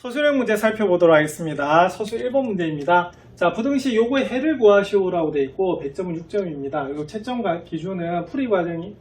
서술형 문제 살펴보도록 하겠습니다. 서술 1번 문제입니다. 자, 부등식 요거의 해를 구하시오라고 되어 있고 100점은 6점입니다. 그리고 채점 기준은 풀이 과정이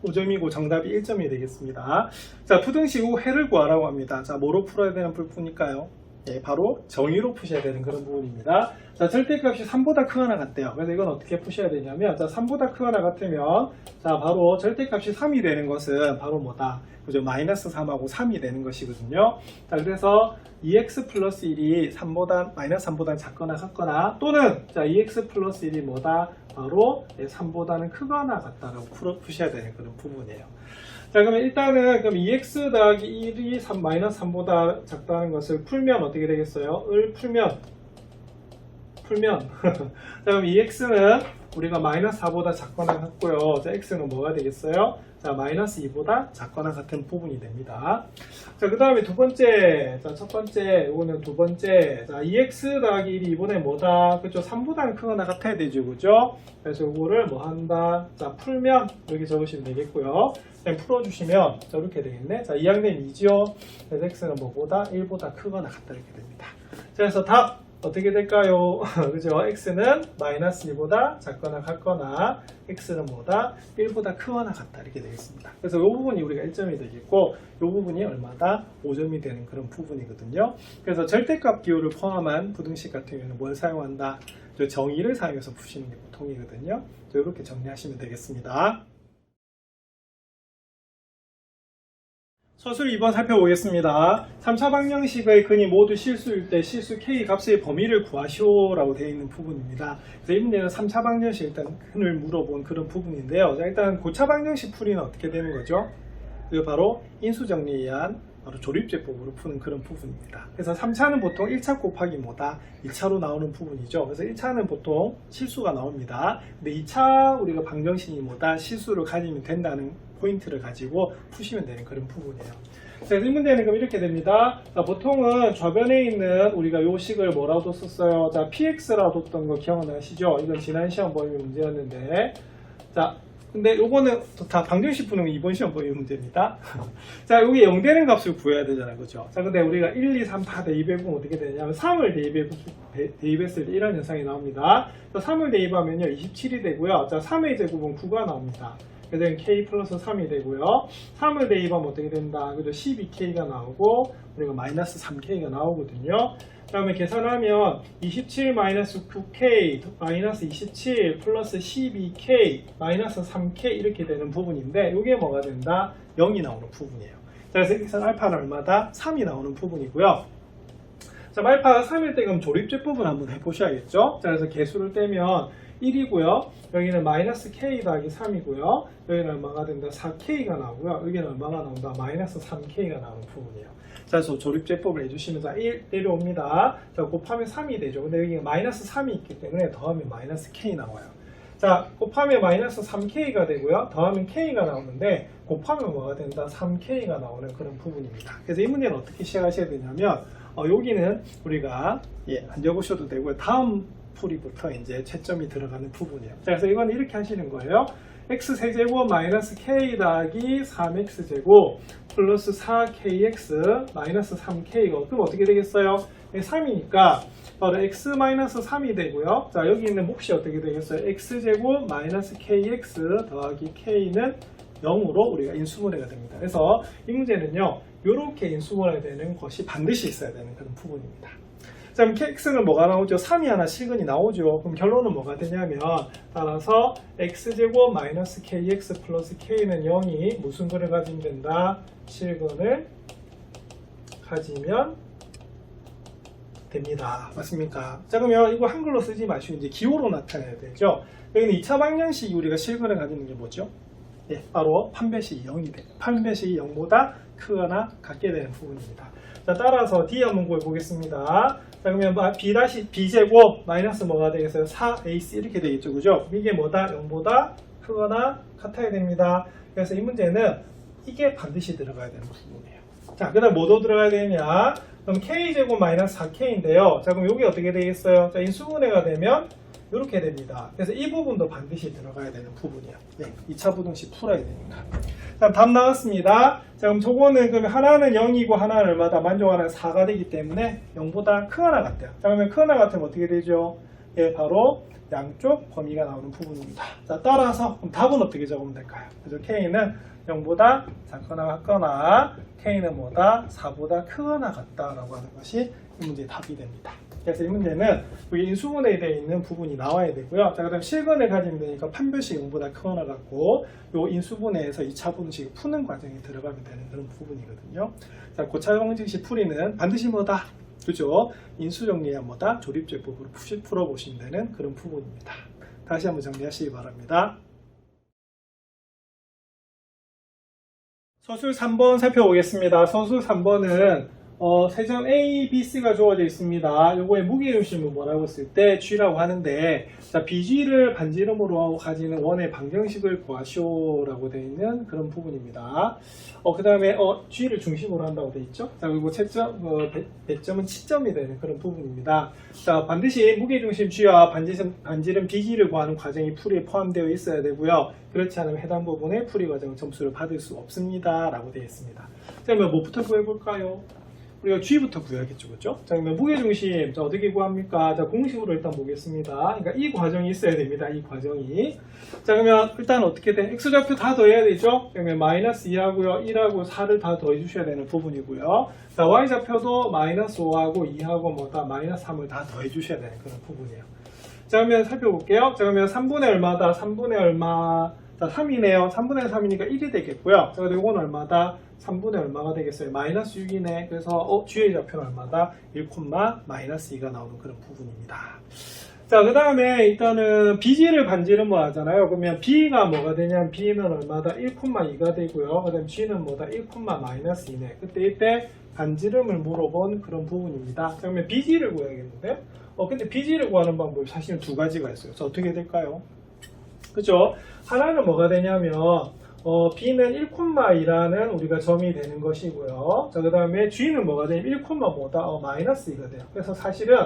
5점이고 정답이 1점이 되겠습니다. 자, 부등식 요 해를 구하라고 합니다. 자, 뭐로 풀어야 되는 풀푸니까요? 예, 바로 정의로 푸셔야 되는 그런 부분입니다. 자, 절대값이 3보다 크거나 같대요. 그래서 이건 어떻게 푸셔야 되냐면, 자, 3보다 크거나 같으면, 자, 바로 절대값이 3이 되는 것은 바로 뭐다? 그죠? 마이너스 3하고 3이 되는 것이거든요. 자, 그래서 2x 플러스 1이 3보다, 마이너스 3보다 작거나 같거나, 또는, 자, 2x 플러스 1이 뭐다? 바로 3보다는 크거나 같다라고 푸셔야 되는 그런 부분이에요. 자, 그러면 일단은 그럼 2x 더하기 1이 마이너스 3보다 작다는 것을 풀면 어떻게 되겠어요? 을 풀면 자, 그럼 2x는 우리가 마이너스 4보다 작거나 같고요. 자, x는 뭐가 되겠어요? 자, 마이너스 2보다 작거나 같은 부분이 됩니다. 자, 그 다음에 두 번째, 자, 첫 번째, 요거는 두 번째, 자, 2x 더하기 1이 이번에 뭐다? 그죠? 3보다는 크거나 같아야 되죠, 그죠? 그래서 요거를 뭐 한다? 자, 풀면 이렇게 적으시면 되겠고요. 그냥 풀어주시면 자, 이렇게 되겠네. 자, 2항된 2죠. 그래서 x는 뭐보다? 1보다 크거나 같다 이렇게 됩니다. 자, 그래서 답 어떻게 될까요? 그죠? x는 마이너스 1보다 작거나 같거나 x는 뭐다? 1보다 크거나 같다 이렇게 되겠습니다. 그래서 이 부분이 우리가 1점이 되겠고 이 부분이 얼마다? 5점이 되는 그런 부분이거든요. 그래서 절대값 기호를 포함한 부등식 같은 경우는 뭘 사용한다? 정의를 사용해서 푸시는 게 보통이거든요. 이렇게 정리하시면 되겠습니다. 서술 2번 살펴보겠습니다. 3차 방정식의 근이 모두 실수일 때 실수 k 값의 범위를 구하시오라고 되어 있는 부분입니다. 그래서 이 문제는 3차 방정식 일단 근을 물어본 그런 부분인데요. 자, 일단 고차 방정식 풀이는 어떻게 되는 거죠? 그리고 바로 인수정리에 의한 바로 조립제법으로 푸는 그런 부분입니다. 그래서 3차는 보통 1차 곱하기 뭐다? 2차로 나오는 부분이죠. 그래서 1차는 보통 실수가 나옵니다. 근데 2차 우리가 방정식이 뭐다? 실수를 가지면 된다는 포인트를 가지고 푸시면 되는 그런 부분이에요. 그래서 이 문제는 그럼 이렇게 됩니다. 자, 보통은 좌변에 있는 우리가 요 식을 뭐라고 뒀었어요? 자, px라고 뒀던 거 기억나시죠? 이건 지난 시험 범위 문제였는데, 자, 근데 요거는 다 방정식 푸는 건 이번 시험 범위 문제입니다. 자, 여기 0 되는 값을 구해야 되잖아요. 그죠? 자, 근데 우리가 1, 2, 3 다 대입해보면 어떻게 되냐면 3을 대입했을 때 이런 현상이 나옵니다. 자, 3을 대입하면요 27이 되고요. 자, 3의 제곱은 9가 나옵니다. 그래서 k 플러스 3이 되고요. 3을 대입하면 어떻게 된다? 그죠? 12k가 나오고 우리가 마이너스 3k가 나오거든요. 그 다음에 계산하면 27 마이너스 9k 마이너스 27 플러스 12k 마이너스 3k 이렇게 되는 부분인데 이게 뭐가 된다? 0이 나오는 부분이에요. 자, 그래서 여기서 알파는 얼마다? 3이 나오는 부분이고요. 자, 알파가 3일 때 그럼 조립제법을 한번 해보셔야겠죠? 자, 그래서 개수를 떼면 1이고요. 여기는 마이너스 k 더하기 3이고요. 여기는 얼마가 된다? 4k가 나오고요. 여기는 얼마가 나온다? 마이너스 3k가 나오는 부분이에요. 자, 그래서 조립제법을 해주시면서 1 내려옵니다. 자, 곱하면 3이 되죠. 근데 여기 마이너스 3이 있기 때문에 더하면 마이너스 k 나와요. 자, 곱하면 마이너스 3k가 되고요. 더하면 k가 나오는데 곱하면 뭐가 된다? 3k가 나오는 그런 부분입니다. 그래서 이 문제는 어떻게 시작하셔야 되냐면 여기는 우리가 안 적으셔도 되고요. 다음 풀이부터 이제 채점이 들어가는 부분이에요. 자, 그래서 이건 이렇게 하시는 거예요. x 세제곱 마이너스 k 더하기 3x 제곱 플러스 4kx 마이너스 3k가 그럼 어떻게 되겠어요? 3이니까 바로 x 마이너스 3이 되고요. 자, 여기 있는 몫이 어떻게 되겠어요? x 제곱 마이너스 kx 더하기 k는 0으로 우리가 인수분해가 됩니다. 그래서 이 문제는요, 이렇게 인수분해가 되는 것이 반드시 있어야 되는 그런 부분입니다. 자, 그럼 x는 뭐가 나오죠? 3이 하나 실근이 나오죠. 그럼 결론은 뭐가 되냐면 따라서 x제곱 마이너스 kx 플러스 k는 0이 무슨 근을 가지면 된다? 실근을 가지면 됩니다. 맞습니까? 자, 그러면 이거 한글로 쓰지 마시고 이제 기호로 나타내야 되죠. 여기는 2차 방정식이 우리가 실근을 가지는 게 뭐죠? 예, 바로 판별식이 0이 돼요. 판별식이 0보다 크거나 같게 되는 부분입니다. 자, 따라서 D 한번 구해보겠습니다. 자, 그러면 B제곱 마이너스 뭐가 되겠어요? 4AC 이렇게 되겠죠. 그죠? 이게 뭐다? 0보다 크거나 같아야 됩니다. 그래서 이 문제는 이게 반드시 들어가야 되는 부분이에요. 자, 그 다음 뭐도 들어가야 되냐? 그럼 K제곱 마이너스 4K인데요. 자, 그럼 여기 어떻게 되겠어요? 자, 인수분해가 되면 이렇게 됩니다. 그래서 이 부분도 반드시 들어가야 되는 부분이에요. 네, 2차 부등식 풀어야 되니까. 자, 답 나왔습니다. 자, 그럼 저거는 그러면 하나는 0이고 하나는 얼마다? 만족하는 4가 되기 때문에 0보다 큰 하나 같아요. 자, 그러면 큰 하나 같으면 어떻게 되죠? 예, 바로 양쪽 범위가 나오는 부분입니다. 자, 따라서 그럼 답은 어떻게 적으면 될까요? 그래서 K는 0보다 작거나 같거나 K는 뭐다? 4보다 크거나 같다라고 하는 것이 이 문제의 답이 됩니다. 그래서 이 문제는 여기 인수분해에 되어 있는 부분이 나와야 되고요. 자, 그다음 실근을 가지면 되니까 판별식 0보다 크거나 같고 요 인수분해에서 2차 분식을 푸는 과정에 들어가면 되는 그런 부분이거든요. 자, 고차 방정식 풀이는 반드시 뭐다? 그죠? 인수 정리야 뭐다? 조립제법으로 풀어보시면 되는 그런 부분입니다. 다시 한번 정리하시기 바랍니다. 서술 3번 살펴보겠습니다. 서술 3번은 세점 A, B, C가 주어져 있습니다. 요거의 무게중심을 뭐라고 쓸 때 G라고 하는데, 자, BG를 반지름으로 가지는 원의 방정식을 구하시오라고 되어 있는 그런 부분입니다. 그 다음에 G를 중심으로 한다고 되어 있죠. 자, 그리고 배점은 치점이 되는 그런 부분입니다. 자, 반드시 무게중심 G와 반지름 BG를 구하는 과정이 풀이에 포함되어 있어야 되고요. 그렇지 않으면 해당 부분의 풀이 과정 점수를 받을 수 없습니다. 라고 되어 있습니다. 자, 그러면 뭐부터 구해볼까요? 우리가 G부터 구해야겠죠, 그렇죠? 자, 그러면 무게중심, 자, 어떻게 구합니까? 자, 공식으로 일단 보겠습니다. 그러니까 이 과정이 있어야 됩니다. 이 과정이. 자, 그러면 일단 어떻게 돼? X좌표 다 더해야 되죠? 그러면 마이너스 2하고요, 1하고 4를 다 더해 주셔야 되는 부분이고요. 자, Y좌표도 마이너스 5하고 2하고 뭐다? 마이너스 3을 다 더해 주셔야 되는 그런 부분이에요. 자, 그러면 살펴볼게요. 자, 그러면 3분의 얼마다? 3분의 얼마? 자, 3이네요. 3분의 3이니까 1이 되겠고요. 자, 그리고 이건 얼마다? 3분의 얼마가 되겠어요? 마이너스 6이네. 그래서 G의 좌표는 얼마다? 1, 마이너스 2가 나오는 그런 부분입니다. 자, 그 다음에 일단은 BG를 반지름으로 하잖아요. 그러면 B가 뭐가 되냐면 B는 얼마다? 1, 2가 되고요. 그 다음 G는 뭐다? 1, 마이너스 2네. 이때 반지름을 물어본 그런 부분입니다. 자, 그러면 BG를 구해야겠는데? 근데 BG를 구하는 방법이 사실은 두 가지가 있어요. 자, 어떻게 될까요? 그죠? 하나는 뭐가 되냐면 B는 1,2라는 우리가 점이 되는 것이고요. 자, 그 다음에 G는 뭐가 되냐면 1, 뭐다? 마이너스 2가 돼요. 그래서 사실은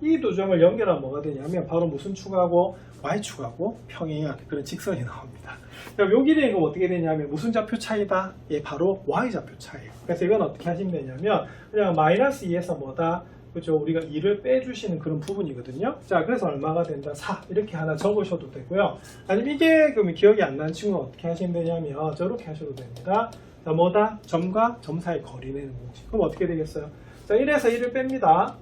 이 두 점을 연결하면 뭐가 되냐면 바로 무슨 축하고 Y축하고 평행한 그런 직선이 나옵니다. 그럼 요 길이는 어떻게 되냐면 무슨 좌표 차이다? 예, 바로 Y좌표 차이예요. 그래서 이건 어떻게 하시면 되냐면 그냥 마이너스 2에서 뭐다? 그죠? 우리가 2를 빼주시는 그런 부분이거든요. 자, 그래서 얼마가 된다? 4. 이렇게 하나 적으셔도 되고요. 아니면 이게 그러면 기억이 안 나는 친구는 어떻게 하시면 되냐면 저렇게 하셔도 됩니다. 자, 뭐다? 점과 점 사이 거리 내는 공식. 그럼 어떻게 되겠어요? 자, 1에서 1을 뺍니다.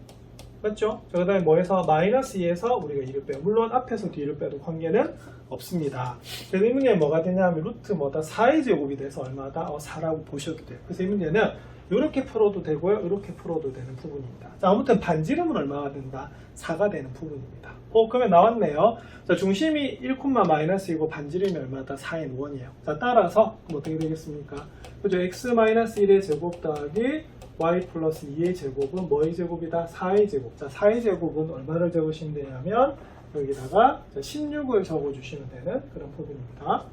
맞죠? 자, 그 다음에 뭐에서? 마이너스 2에서 우리가 2를 빼요. 물론 앞에서 뒤를 빼도 관계는 없습니다. 그래서 이 문제는 뭐가 되냐면 루트 뭐다? 4의 제곱이 돼서 얼마다? 4라고 보셔도 돼요. 그래서 이 문제는 이렇게 풀어도 되고요. 이렇게 풀어도 되는 부분입니다. 자, 아무튼 반지름은 얼마가 된다? 4가 되는 부분입니다. 그러면 나왔네요. 자, 중심이 1, 마이너스이고 반지름이 얼마다? 4인 1이에요. 자, 따라서 그럼 어떻게 되겠습니까? 그죠? x-1의 제곱 더하기 y 플러스 2의 제곱은 뭐의 제곱이다? 4의 제곱. 자, 4의 제곱은 얼마를 적으시면 되냐면 여기다가 16을 적어주시면 되는 그런 부분입니다.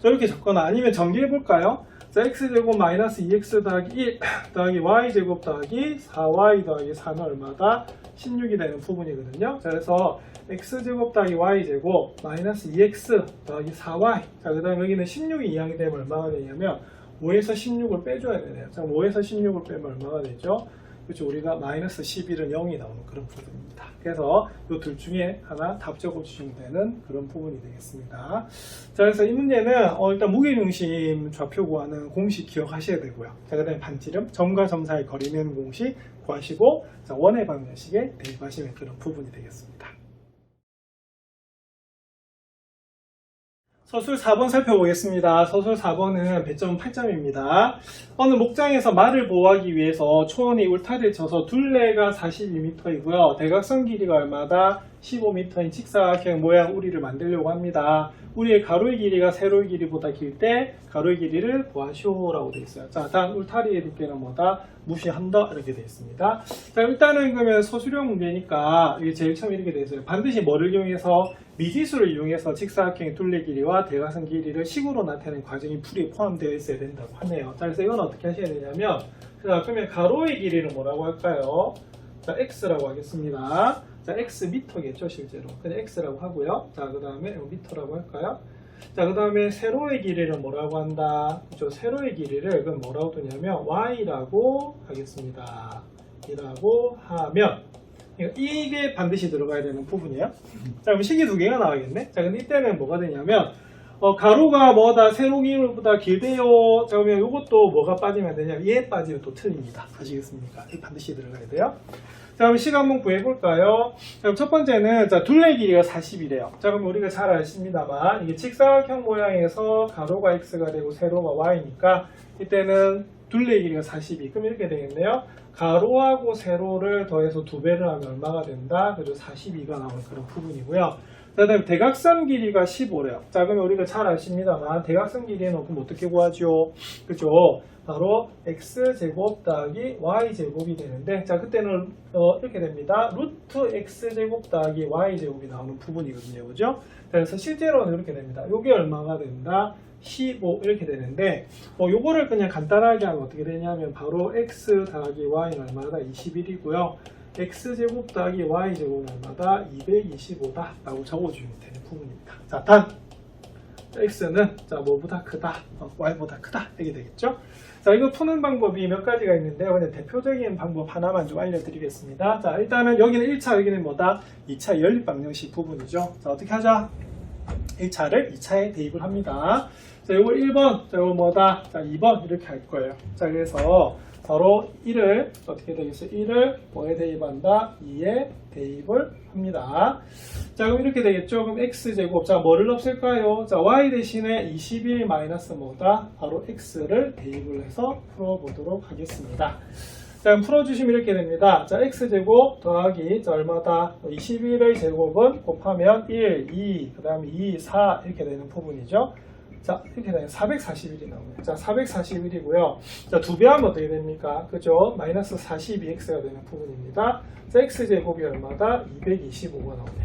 자, 이렇게 적거나 아니면 정리해볼까요? 자, x제곱 마이너스 2x 더하기 1 더하기 y제곱 더하기 4y 더하기 4는 얼마다? 16이 되는 부분이거든요. 자, 그래서 x제곱 더하기 y제곱 마이너스 2x 더하기 4y. 자, 그 다음 여기는 16이 이항이 되면 얼마가 되냐면 5에서 16을 빼줘야 되네요. 자, 5에서 16을 빼면 얼마가 되죠? 그렇죠. 우리가 마이너스 11은 0이 나오는 그런 부분입니다. 그래서 이 둘 중에 하나 답 적어주시면 되는 그런 부분이 되겠습니다. 자, 그래서 이 문제는 일단 무게중심 좌표 구하는 공식 기억하셔야 되고요. 자, 그 다음에 반지름, 점과 점 사이 거리 내는 공식 구하시고, 자, 원의 방정식에 대입하시면 그런 부분이 되겠습니다. 서술 4번 살펴보겠습니다. 서술 4번은 배점은 8점입니다. 어느 목장에서 말을 보호하기 위해서 초원이 울타리를 쳐서 둘레가 42m이고요. 대각선 길이가 얼마다? 15m인 직사각형 모양 우리를 만들려고 합니다. 우리의 가로의 길이가 세로의 길이보다 길 때 가로의 길이를 구하시오라고 되어 있어요. 자, 단 울타리의 두께는 뭐다? 무시한다 이렇게 되어 있습니다. 자, 일단은 그러면 서술형 문제니까 이게 제일 처음 이렇게 되어 있어요. 반드시 뭐를 이용해서 미지수를 이용해서 직사각형의 둘레 길이와 대각선 길이를 식으로 나타내는 과정이 풀이에 포함되어 있어야 된다고 하네요. 자, 그래서 이건 어떻게 하셔야 되냐면, 자, 그러면 가로의 길이는 뭐라고 할까요? 자, x라고 하겠습니다. 자, x 미터겠죠, 실제로. 그냥 x라고 하고요. 자, 그 다음에 미터라고 할까요? 자, 그 다음에 세로의 길이를 뭐라고 한다? 그죠? 세로의 길이를 그럼 뭐라고 두냐면 y라고 하겠습니다. 이라고 하면 이게 반드시 들어가야 되는 부분이에요. 자, 그럼 식이 두 개가 나와야겠네. 자, 근데 이때는 뭐가 되냐면 가로가 뭐다? 세로 길이보다 길대요. 자, 그러면 이것도 뭐가 빠지면 되냐면 얘 빠지면 또 틀립니다. 아시겠습니까? 반드시 들어가야 돼요. 자, 그럼 식 한번 구해볼까요? 자, 그럼 첫 번째는, 자, 둘레 길이가 40이래요. 자, 그럼 우리가 잘 아십니다만, 이게 직사각형 모양에서 가로가 x가 되고 세로가 y니까, 이때는 둘레 길이가 42. 그럼 이렇게 되겠네요. 가로하고 세로를 더해서 2배를 하면 얼마가 된다? 그죠? 42가 나오는 그런 부분이고요. 그 다음에 대각선 길이가 15래요. 자, 그러면 우리가 잘 아십니다만, 대각선 길이는 그럼 어떻게 구하죠? 그죠? 바로 x제곱 더하기 y제곱이 되는데, 자, 그때는 이렇게 됩니다. 루트 x제곱 더하기 y제곱이 나오는 부분이거든요. 그죠? 그래서 실제로는 이렇게 됩니다. 요게 얼마가 된다? 15 이렇게 되는데, 요거를 그냥 간단하게 하면 어떻게 되냐면 바로 x 더하기 y는 얼마다? 21이고요. x제곱 더하기 y제곱은 얼마다? 225다 라고 적어주면 되는 부분입니다. 자, 단 x는 자 뭐보다 크다, y보다 크다 이렇게 되겠죠. 자, 이거 푸는 방법이 몇 가지가 있는데요. 그냥 대표적인 방법 하나만 좀 알려드리겠습니다. 자, 일단은 여기는 1차, 여기는 뭐다? 2차 연립방정식 부분이죠. 자, 어떻게 하자? 1차를 2차에 대입을 합니다. 자, 요걸 1번, 자, 요걸 뭐다? 자, 2번 이렇게 할 거예요. 자, 그래서 바로 1을 어떻게 되겠어요? 1을 뭐에 대입한다? 2에 대입을 합니다. 자, 그럼 이렇게 되겠죠? 그럼 x제곱, 자, 뭐를 없앨까요? 자, y 대신에 21 마이너스 뭐다? 바로 x를 대입을 해서 풀어보도록 하겠습니다. 자, 그럼 풀어주시면 이렇게 됩니다. 자, x제곱 더하기, 자, 얼마다? 21의 제곱은 곱하면 1, 2, 그 다음에 2, 4 이렇게 되는 부분이죠. 자, 이렇게 되면 441이 나오네요. 자, 441이고요. 자, 2배 하면 어떻게 됩니까? 그죠? 마이너스 42x가 되는 부분입니다. 자, x제곱이 얼마다? 225가 나오네.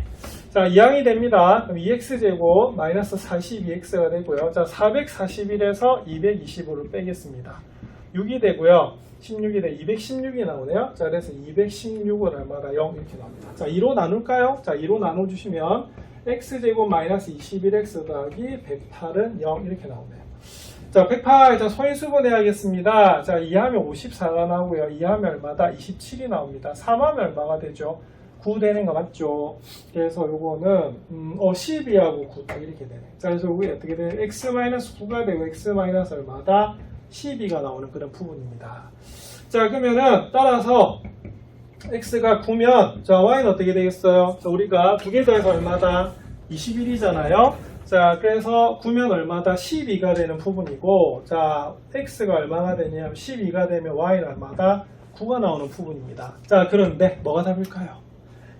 자, 2항이 됩니다. 그럼 2x제곱 마이너스 42x가 되고요. 자, 441에서 225를 빼겠습니다. 6이 되고요. 16이 돼 216이 나오네요. 자, 그래서 216은 얼마다? 0 이렇게 나옵니다. 자, 2로 나눌까요? 자, 2로 나눠주시면 x제곱 마이너스 21x 더하기 108은 0 이렇게 나오네요. 자, 108, 자, 소인수분 해야겠습니다. 자, 2하면 54가 나오고요. 2하면 얼마다? 27이 나옵니다. 3하면 얼마가 되죠? 9 되는 거 맞죠? 그래서 요거는 12하고 9 딱 이렇게 되네. 자, 그래서 이게 어떻게 되냐? x-9가 되고 x- 얼마다? 12가 나오는 그런 부분입니다. 자, 그러면은 따라서 x가 9면 자, y는 어떻게 되겠어요? 자, 우리가 두 개 더해서 얼마다? 21이잖아요. 자, 그래서 9면 얼마다? 12가 되는 부분이고, 자, x가 얼마가 되냐면 12가 되면 y는 얼마다? 9가 나오는 부분입니다. 자, 그런데 뭐가 답일까요?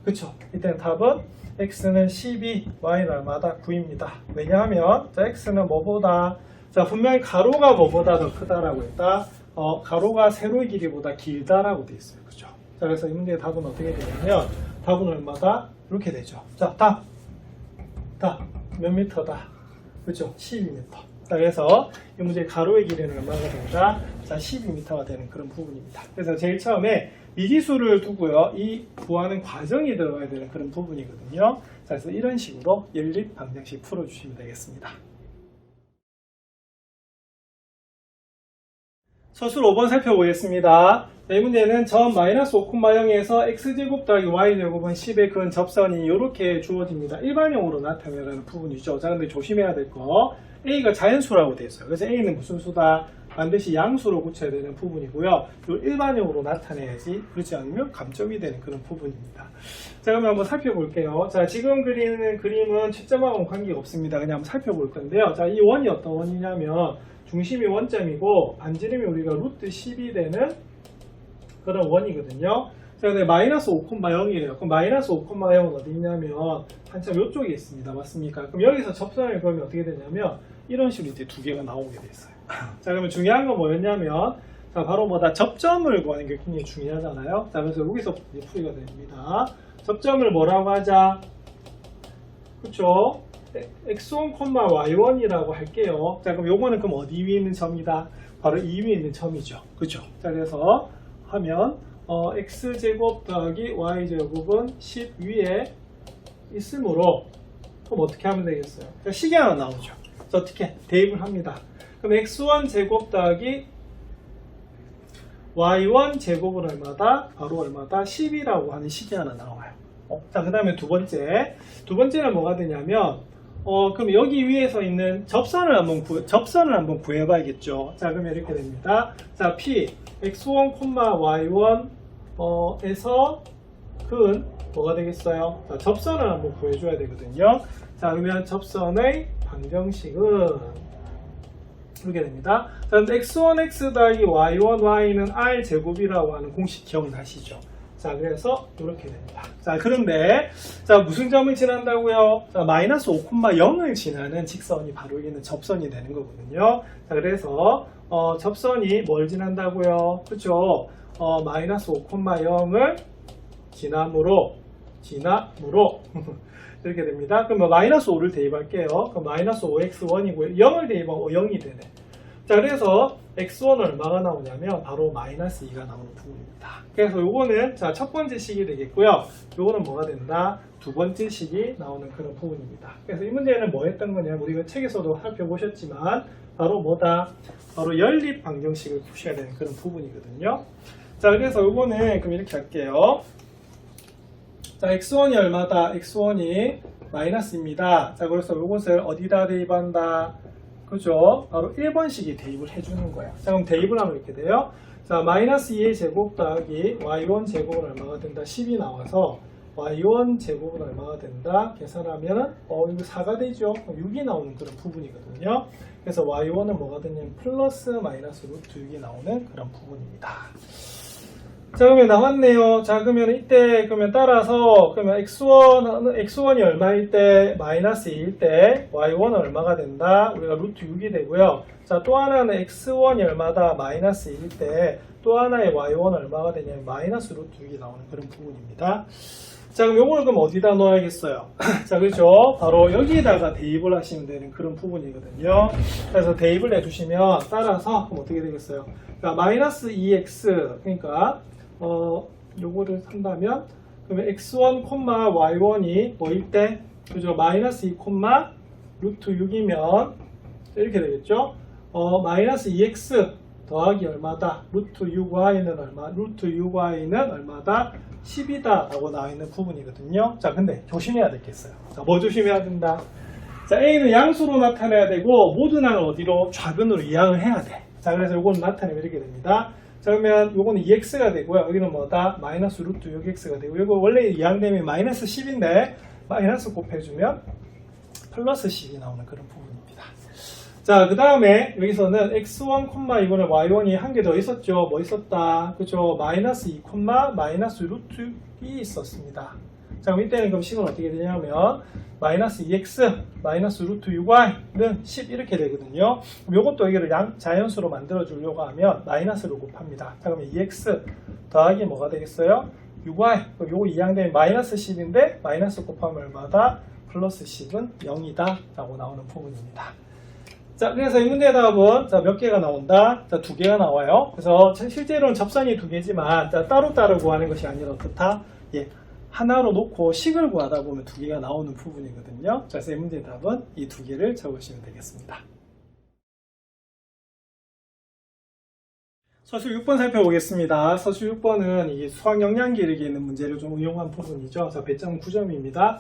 그쵸? 이때 답은 x는 12, y는 얼마다? 9입니다. 왜냐하면 자, x는 뭐보다? 자, 분명히 가로가 뭐보다 더 크다라고 했다. 가로가 세로의 길이보다 길다라고 돼 있어요. 그죠? 자, 그래서 이 문제의 답은 어떻게 되냐면 답은 얼마다? 이렇게 되죠. 자, 답 몇 미터다? 그죠? 12m. 자, 그래서 이 문제의 가로의 길이는 얼마가 된다? 자, 12m가 되는 그런 부분입니다. 그래서 제일 처음에 미지수를 두고요, 이 구하는 과정이 들어가야 되는 그런 부분이거든요. 자, 그래서 이런 식으로 연립 방정식 풀어주시면 되겠습니다. 서술 5번 살펴보겠습니다. 자, 이 문제는 점 마이너스 5,0에서 x제곱 더하기 y제곱은 10의 근 접선이 이렇게 주어집니다. 일반형으로 나타내는 부분이죠. 자, 근데 조심해야 될 거, a가 자연수라고 되어 있어요. 그래서 a는 무슨 수다? 반드시 양수로 고쳐야 되는 부분이고요. 이걸 일반형으로 나타내야지, 그렇지 않으면 감점이 되는 그런 부분입니다. 자, 그러면 한번 살펴볼게요. 자, 지금 그리는 그림은 채점하고는 관계가 없습니다. 그냥 한번 살펴볼 건데요. 자, 이 원이 어떤 원이냐면 중심이 원점이고 반지름이 우리가 루트 10이 되는 그런 원이거든요. 자, 근데 마이너스 5,0이래요. 그럼 마이너스 5,0은 어디 있냐면 한참 이쪽에 있습니다. 맞습니까? 그럼 여기서 접선을 그으면 어떻게 되냐면 이런 식으로 이제 두 개가 나오게 돼 있어요. 자, 그러면 중요한 건 뭐였냐면 자, 바로 뭐다? 접점을 구하는 게 굉장히 중요하잖아요. 자, 그래서 여기서 이제 풀이가 됩니다. 접점을 뭐라고 하자? 그쵸? x1, y1이라고 할게요. 자, 그럼 요거는 그럼 어디 위에 있는 점이다? 바로 이 위에 있는 점이죠. 그죠? 자, 그래서 하면 x제곱 더하기 y제곱은 10 위에 있으므로 그럼 어떻게 하면 되겠어요? 그러니까 식이 하나 나오죠. 그래서 어떻게 대입을 합니다. 그럼 x1 제곱 더하기 y1 제곱은 얼마다? 바로 얼마다? 10이라고 하는 식이 하나 나와요. 자, 그 다음에 두 번째는 뭐가 되냐면 그럼 여기 위에서 있는 접선을 한번 구해봐야겠죠. 자, 그러면 이렇게 됩니다. 자, p x1, y1 에서 근 뭐가 되겠어요? 자, 접선을 한번 구해줘야 되거든요. 자, 그러면 접선의 방정식은 이렇게 됩니다. 자, x1x 더하기 y1y는 r제곱이라고 하는 공식 기억나시죠? 자, 그래서 이렇게 됩니다. 자, 그런데 자, 무슨 점을 지난다고요? 자, 마이너스 5,0을 지나는 직선이 바로 여기는 접선이 되는 거거든요. 자, 그래서 접선이 뭘 지난다고요? 그렇죠? 마이너스 5,0을 지남으로 이렇게 됩니다. 그럼 마이너스 5를 대입할게요. 그럼 마이너스 5x1이고요. 0을 대입하면 0이 되네. 자, 그래서 x1은 얼마가 나오냐면 바로 마이너스 2가 나오는 부분입니다. 그래서 요거는 자, 첫 번째 식이 되겠고요. 요거는 뭐가 된다? 두 번째 식이 나오는 그런 부분입니다. 그래서 이 문제는 뭐 했던 거냐? 우리가 책에서도 살펴보셨지만 바로 뭐다? 바로 연립 방정식을 푸셔야 되는 그런 부분이거든요. 자, 그래서 요거는 그럼 이렇게 할게요. 자, x1이 얼마다? x1이 마이너스입니다. 자, 그래서 요것을 어디다 대입한다? 그죠? 바로 1번식이 대입을 해주는 거예요. 자, 그럼 대입을 하면 이렇게 돼요. 자, 마이너스 2의 제곱 더하기 y1 제곱은 얼마가 된다? 10이 나와서 y1 제곱은 얼마가 된다? 계산하면 이거 4가 되죠? 6이 나오는 그런 부분이거든요. 그래서 y1은 뭐가 되냐면 플러스 마이너스 루트 6이 나오는 그런 부분입니다. 자, 그러면 나왔네요. 자, 그러면 이때 그러면 따라서 그러면 x1이 얼마일 때? 마이너스 2일 때 y1은 얼마가 된다? 우리가 루트 6이 되고요. 자, 또 하나는 x1이 얼마다? 마이너스 2일 때 또 하나의 y1은 얼마가 되냐면 마이너스 루트 6이 나오는 그런 부분입니다. 자, 그럼 요걸 그럼 어디다 넣어야겠어요? 자, 그렇죠? 바로 여기에다가 대입을 하시면 되는 그런 부분이거든요. 그래서 대입을 해주시면 따라서 그럼 어떻게 되겠어요? 자, 마이너스 2x 그러니까 요거를 한다면 그러면 x1, y1이 뭐일 때? 그죠? 마이너스 2, 루트 6이면 이렇게 되겠죠? 마이너스 2x 더하기 얼마다? 루트 6y는 얼마? 루트 6y는 얼마다? 10이다 라고 나와 있는 부분이거든요. 자, 근데 조심해야 되겠어요. 자, 뭐 조심해야 된다? 자, a는 양수로 나타내야 되고 모든 항을 어디로? 좌변으로 이항을 해야 돼. 자, 그래서 요거는 나타내면 이렇게 됩니다. 자, 그러면 요거는 2x가 되고요. 여기는 뭐다? 마이너스 루트 6x가 되고, 이거 원래 이항되면 마이너스 10인데 마이너스 곱해주면 플러스 10이 나오는 그런 부분입니다. 자, 그 다음에 여기서는 x1, 이거는 y1이 한 개 더 있었죠. 뭐 있었다? 그죠? 마이너스 2, 마이너스 루트 2이 있었습니다. 자, 그럼 이때는 그럼 식은 어떻게 되냐면 마이너스 2x, 마이너스 루트 6y는 10 이렇게 되거든요. 그럼 이것도 여기를 자연수로 만들어 주려고 하면 마이너스로 곱합니다. 자, 그러면 2x 더하기 뭐가 되겠어요? 6y. 그럼 요거 이항되면 마이너스 10인데 마이너스 곱하면 얼마다? 플러스 10은 0이다 라고 나오는 부분입니다. 자, 그래서 이 문제의 답은 자, 몇 개가 나온다? 자, 2개가 나와요. 그래서 실제로는 접선이 2개지만 자, 따로따로 구하는 것이 아니라 어떻다? 예, 하나로 놓고 식을 구하다 보면 2개가 나오는 부분이거든요. 자, 그래서 이 문제의 답은 이 2개를 적으시면 되겠습니다. 서술 6번 살펴보겠습니다. 서술 6번은 이 수학 영양 기르기에 있는 문제를 좀 응용한 부분이죠. 자, 배점 9점입니다.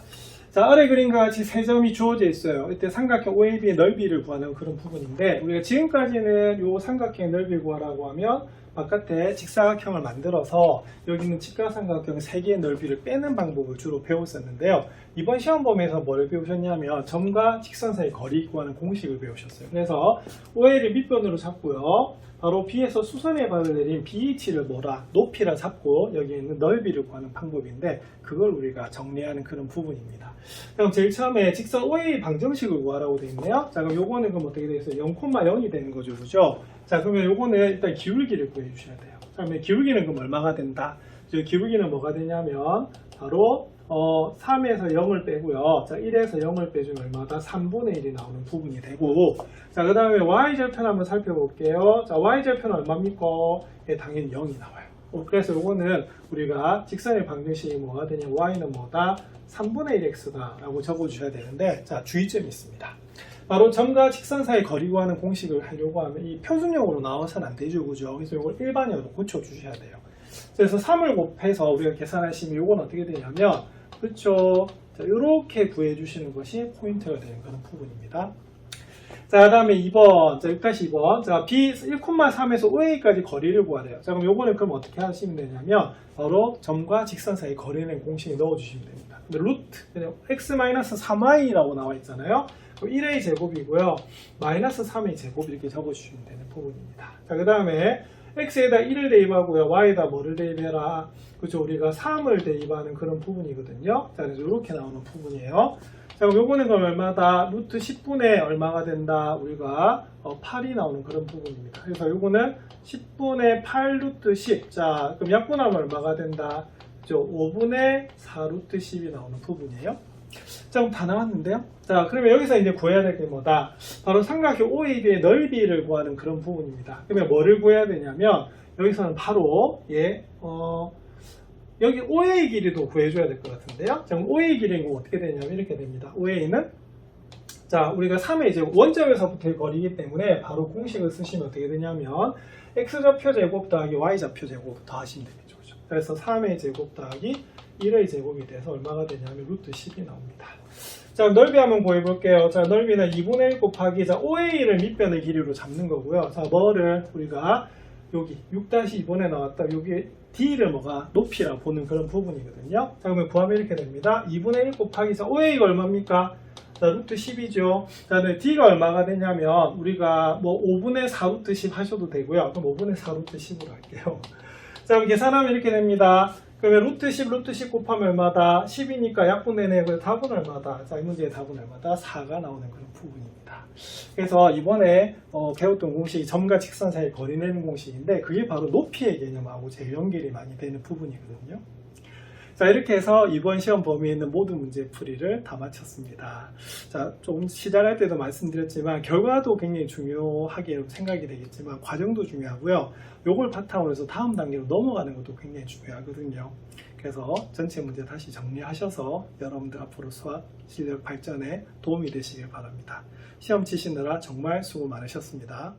자, 아래 그림과 같이 세 점이 주어져 있어요. 이때 삼각형 OAB의 넓이를 구하는 그런 부분인데, 우리가 지금까지는 이 삼각형의 넓이를 구하라고 하면 바깥에 직사각형을 만들어서 여기 있는 직각삼각형 3개의 넓이를 빼는 방법을 주로 배웠었는데요. 이번 시험 범위에서 뭘 배우셨냐면 점과 직선 사이 거리 구하는 공식을 배우셨어요. 그래서 OA를 밑변으로 잡고요. 바로 B에서 수선의 발을 내린 BH를 뭐라? 높이라 잡고 여기에 있는 넓이를 구하는 방법인데 그걸 우리가 정리하는 그런 부분입니다. 그럼 제일 처음에 직선 OA 방정식을 구하라고 되어 있네요. 자, 그럼 요거는 그럼 어떻게 되겠어요? 0,0이 되는 거죠. 그죠? 자, 그러면 요거는 일단 기울기를 구해 주셔야 돼요. 자, 그러면 기울기는 그럼 얼마가 된다? 기울기는 뭐가 되냐면 바로 3에서 0을 빼고요. 자, 1에서 0을 빼주면 얼마다? 3분의 1이 나오는 부분이 되고, 자, 그 다음에 y절편 한번 살펴볼게요. 자, y절편은 얼마입니까? 예, 당연히 0이 나와요. 그래서 요거는 우리가 직선의 방정식이 뭐가 되냐, y는 뭐다? 3분의 1x다 라고 적어주셔야 되는데, 자, 주의점이 있습니다. 바로 점과 직선 사이 거리 구하는 공식을 하려고 하면 이 표준형으로 나와서는 안 되죠, 그죠? 그래서 이걸 일반형으로 고쳐주셔야 돼요. 그래서 3을 곱해서 우리가 계산하시면 이건 어떻게 되냐면, 그렇죠? 이렇게 구해주시는 것이 포인트가 되는 그런 부분입니다. 자, 그 다음에 2번, 자, 6-2번. 자, B 1,3에서 OA까지 거리를 구하래요. 자, 그럼 요거는 그럼 어떻게 하시면 되냐면, 바로 점과 직선 사이 거리는 공식에 넣어주시면 됩니다. 근데 루트, x-3y라고 나와 있잖아요. 그럼 1a 제곱이고요. 마이너스 3a 제곱 이렇게 적어주시면 되는 부분입니다. 자, 그 다음에 x에다 1을 대입하고요. y에다 뭐를 대입해라? 그죠? 우리가 3을 대입하는 그런 부분이거든요. 자, 그래서 이렇게 나오는 부분이에요. 자, 그럼 요거는 그럼 얼마다? 루트 10분의 얼마가 된다? 우리가 8이 나오는 그런 부분입니다. 그래서 요거는 10분의 8 루트 10. 자, 그럼 약분하면 얼마가 된다? 그죠? 5분의 4 루트 10이 나오는 부분이에요. 자, 그럼 다 나왔는데요? 자, 그러면 여기서 이제 구해야 될 게 뭐다? 바로 삼각형 OAB의 넓이를 구하는 그런 부분입니다. 그러면 뭐를 구해야 되냐면, 여기서는 바로, 여기 OA 길이도 구해줘야 될 것 같은데요? 자, 그럼 OA 길이는 어떻게 되냐면 이렇게 됩니다. OA는, 자, 우리가 3의 이제 원점에서부터의 거리이기 때문에 바로 공식을 쓰시면 어떻게 되냐면, x좌표 제곱 더하기 y좌표 제곱 더하시면 되겠죠. 그죠? 그래서 3의 제곱 더하기 1의 제곱이 돼서 얼마가 되냐면 루트 10이 나옵니다. 자, 넓이 한번 구해볼게요. 자, 넓이는 2분의 1 곱하기, 자, OA를 밑변의 길이로 잡는 거고요. 자, 뭐를 우리가 여기 6-2번에 나왔다. 여기 D를 뭐가 높이라 보는 그런 부분이거든요. 자, 그러면 구하면 이렇게 됩니다. 2분의 1 곱하기, 자, OA가 얼마입니까? 자, 루트 10이죠. 자, 근데 D가 얼마가 되냐면, 우리가 뭐 5분의 4 루트 10 하셔도 되고요. 그럼 5분의 4 루트 10으로 할게요. 자, 그럼 계산하면 이렇게 됩니다. 그러면 루트 10 곱하면 얼마다? 10이니까 약분되네. 그래서 답은 얼마다? 자, 이 문제의 답은 얼마다? 4가 나오는 그런 부분입니다. 그래서 이번에 배웠던 공식이 점과 직선 사이 거리 내는 공식인데, 그게 바로 높이의 개념하고 제일 연결이 많이 되는 부분이거든요. 자, 이렇게 해서 이번 시험 범위에 있는 모든 문제 풀이를 다 마쳤습니다. 자, 조금 시작할 때도 말씀드렸지만 결과도 굉장히 중요하게 생각이 되겠지만 과정도 중요하고요. 요걸 바탕으로 해서 다음 단계로 넘어가는 것도 굉장히 중요하거든요. 그래서 전체 문제 다시 정리하셔서 여러분들 앞으로 수학 실력 발전에 도움이 되시길 바랍니다. 시험 치시느라 정말 수고 많으셨습니다.